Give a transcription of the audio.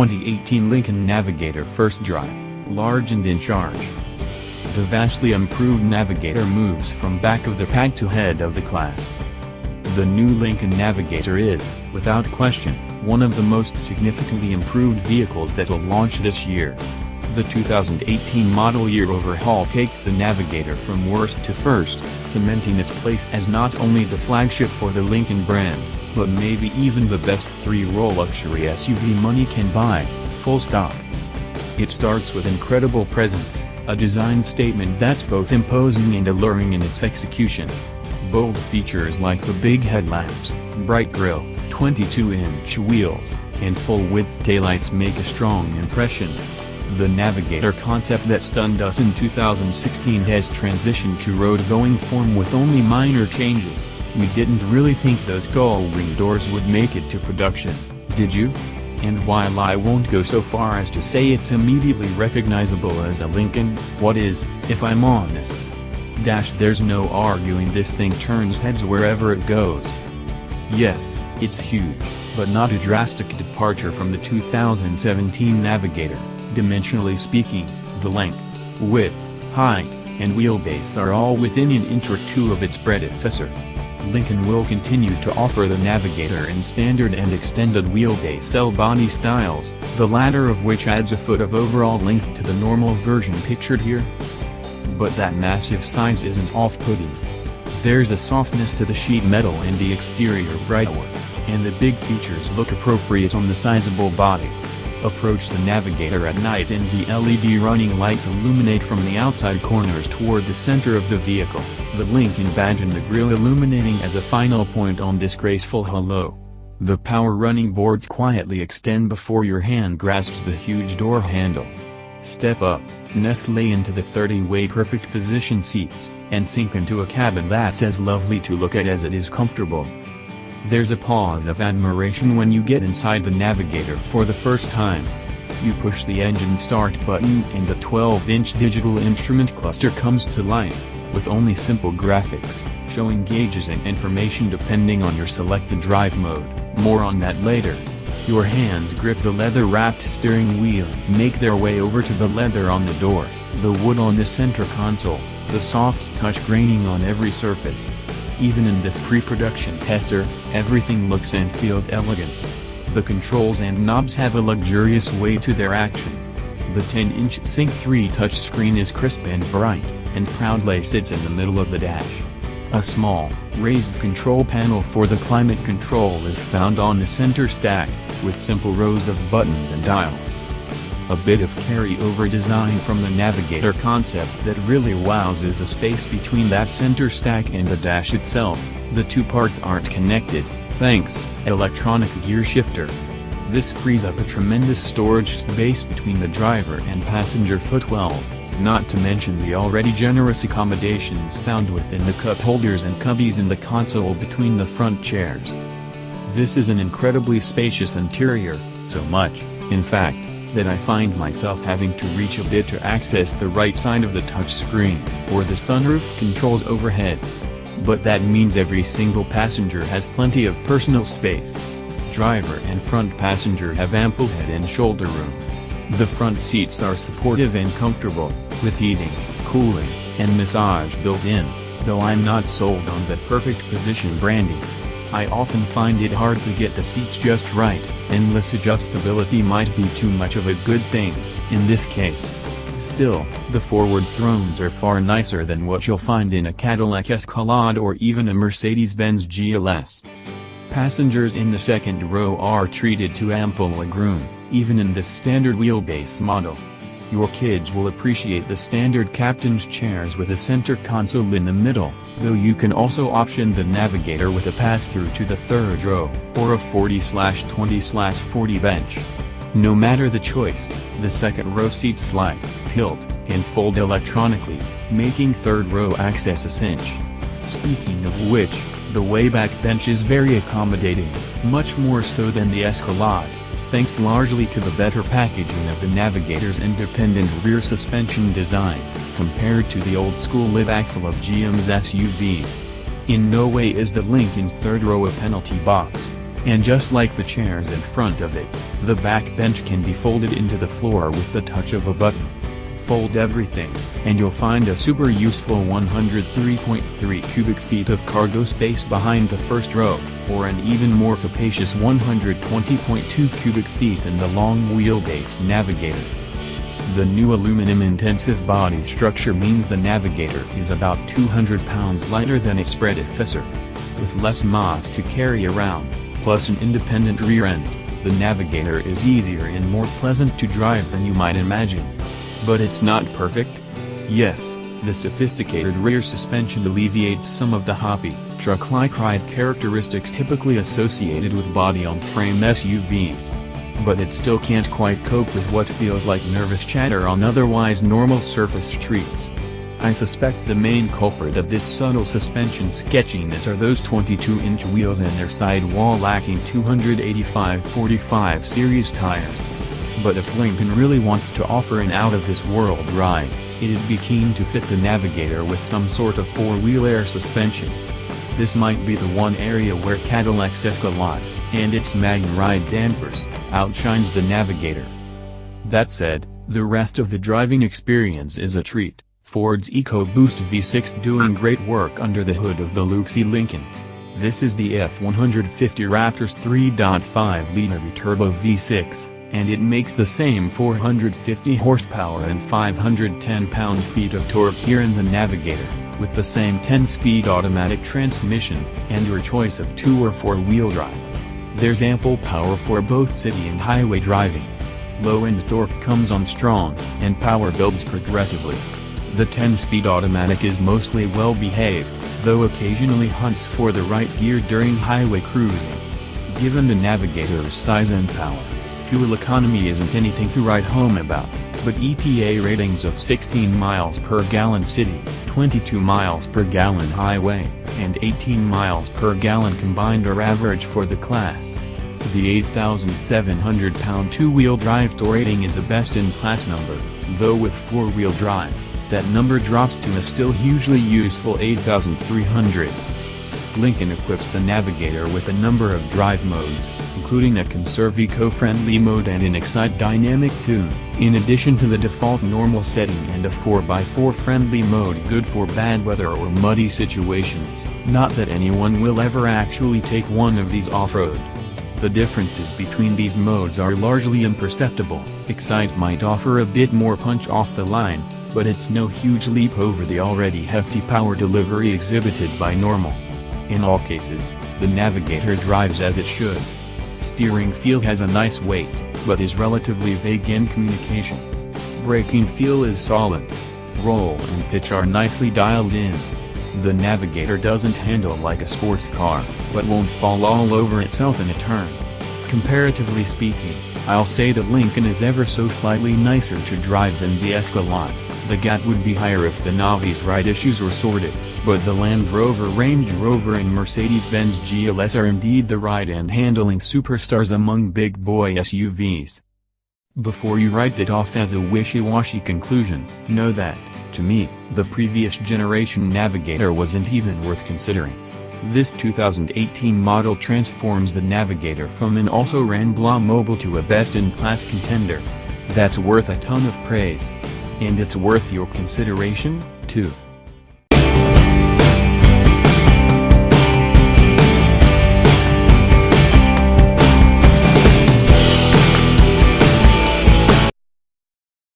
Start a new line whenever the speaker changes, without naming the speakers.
2018 Lincoln Navigator First Drive, large and in charge. The vastly improved Navigator moves from back of the pack to head of the class. The new Lincoln Navigator is, without question, one of the most significantly improved vehicles that'll launch this year. The 2018 model year overhaul takes the Navigator from worst to first, cementing its place as not only the flagship for the Lincoln brand, but maybe even the best three-row luxury SUV money can buy, full stop. It starts with incredible presence, a design statement that's both imposing and alluring in its execution. Bold features like the big headlamps, bright grille, 22-inch wheels, and full-width taillights make a strong impression. The Navigator concept that stunned us in 2016 has transitioned to road-going form with only minor changes. We didn't really think those gull-wing doors would make it to production, did you? And while I won't go so far as to say it's immediately recognizable as a Lincoln, what is, if I'm honest? There's no arguing this thing turns heads wherever it goes. Yes, it's huge, but not a drastic departure from the 2017 Navigator. Dimensionally speaking, the length, width, height, and wheelbase are all within an inch or two of its predecessor. Lincoln will continue to offer the Navigator in standard and extended wheelbase L-body styles, the latter of which adds a foot of overall length to the normal version pictured here. But that massive size isn't off-putting. There's a softness to the sheet metal and the exterior brightwork, and the big features look appropriate on the sizable body. Approach the Navigator at night and the LED running lights illuminate from the outside corners toward the center of the vehicle, the Lincoln badge and the grille illuminating as a final point on this graceful halo. The power running boards quietly extend before your hand grasps the huge door handle. Step up, nestle into the 30-way perfect position seats, and sink into a cabin that's as lovely to look at as it is comfortable. There's a pause of admiration when you get inside the Navigator for the first time. You push the engine start button and the 12-inch digital instrument cluster comes to life, with only simple graphics, showing gauges and information depending on your selected drive mode. More on that later. Your hands grip the leather-wrapped steering wheel and make their way over to the leather on the door, the wood on the center console, the soft touch graining on every surface. Even in this pre-production tester, everything looks and feels elegant. The controls and knobs have a luxurious way to their action. The 10-inch Sync 3 touchscreen is crisp and bright, and proudly sits in the middle of the dash. A small, raised control panel for the climate control is found on the center stack, with simple rows of buttons and dials. A bit of carry-over design from the Navigator concept that really wows is the space between that center stack and the dash itself. The two parts aren't connected, thanks, electronic gear shifter. This frees up a tremendous storage space between the driver and passenger footwells, not to mention the already generous accommodations found within the cup holders and cubbies in the console between the front chairs. This is an incredibly spacious interior, so much, in fact, that I find myself having to reach a bit to access the right side of the touchscreen, or the sunroof controls overhead. But that means every single passenger has plenty of personal space. Driver and front passenger have ample head and shoulder room. The front seats are supportive and comfortable, with heating, cooling, and massage built in, though I'm not sold on the perfect position branding. I often find it hard to get the seats just right. Endless adjustability might be too much of a good thing, in this case. Still, the forward thrones are far nicer than what you'll find in a Cadillac Escalade or even a Mercedes-Benz GLS. Passengers in the second row are treated to ample legroom, even in this standard wheelbase model. Your kids will appreciate the standard captain's chairs with a center console in the middle, though you can also option the Navigator with a pass-through to the third row, or a 40/20/40 bench. No matter the choice, the second row seats slide, tilt, and fold electronically, making third row access a cinch. Speaking of which, the way-back bench is very accommodating, much more so than the Escalade, thanks largely to the better packaging of the Navigator's independent rear suspension design, compared to the old-school live axle of GM's SUVs. In no way is the Lincoln third row a penalty box. And just like the chairs in front of it, the back bench can be folded into the floor with the touch of a button. Fold everything, and you'll find a super useful 103.3 cubic feet of cargo space behind the first row, or an even more capacious 120.2 cubic feet in the long wheelbase Navigator. The new aluminum-intensive body structure means the Navigator is about 200 pounds lighter than its predecessor. With less mass to carry around, plus an independent rear end, the Navigator is easier and more pleasant to drive than you might imagine. But it's not perfect? Yes, the sophisticated rear suspension alleviates some of the hoppy, truck-like ride characteristics typically associated with body-on-frame SUVs. But it still can't quite cope with what feels like nervous chatter on otherwise normal surface streets. I suspect the main culprit of this subtle suspension sketchiness are those 22-inch wheels and their sidewall-lacking 285/45 series tires. But if Lincoln really wants to offer an out-of-this-world ride, it'd be keen to fit the Navigator with some sort of four-wheel air suspension. This might be the one area where Cadillac's Escalade, and its Mag-Ride dampers, outshines the Navigator. That said, the rest of the driving experience is a treat. Ford's EcoBoost V6 doing great work under the hood of the luxury Lincoln. This is the F-150 Raptor's 3.5-liter biturbo V6. And it makes the same 450 horsepower and 510 pound-feet of torque here in the Navigator, with the same 10-speed automatic transmission, and your choice of 2 or 4-wheel drive. There's ample power for both city and highway driving. Low-end torque comes on strong, and power builds progressively. The 10-speed automatic is mostly well-behaved, though occasionally hunts for the right gear during highway cruising. Given the Navigator's size and power, fuel economy isn't anything to write home about, but EPA ratings of 16 miles per gallon city, 22 miles per gallon highway, and 18 miles per gallon combined are average for the class. The 8,700-pound two-wheel drive torque rating is a best-in-class number, though with four-wheel drive, that number drops to a still hugely useful 8,300. Lincoln equips the Navigator with a number of drive modes, including a conserve eco-friendly mode and an excite dynamic tune, in addition to the default normal setting and a 4x4 friendly mode good for bad weather or muddy situations. Not that anyone will ever actually take one of these off-road. The differences between these modes are largely imperceptible. Excite might offer a bit more punch off the line, but it's no huge leap over the already hefty power delivery exhibited by normal. In all cases, the Navigator drives as it should. Steering feel has a nice weight, but is relatively vague in communication. Braking feel is solid. Roll and pitch are nicely dialed in. The Navigator doesn't handle like a sports car, but won't fall all over itself in a turn. Comparatively speaking, I'll say that Lincoln is ever so slightly nicer to drive than the Escalade. The gap would be higher if the Navi's ride issues were sorted, but the Land Rover, Range Rover and Mercedes-Benz GLS are indeed the ride and handling superstars among big boy SUVs. Before you write it off as a wishy-washy conclusion, know that, to me, the previous generation Navigator wasn't even worth considering. This 2018 model transforms the Navigator from an also-ran blah mobile to a best-in-class contender. That's worth a ton of praise. And it's worth your consideration, too.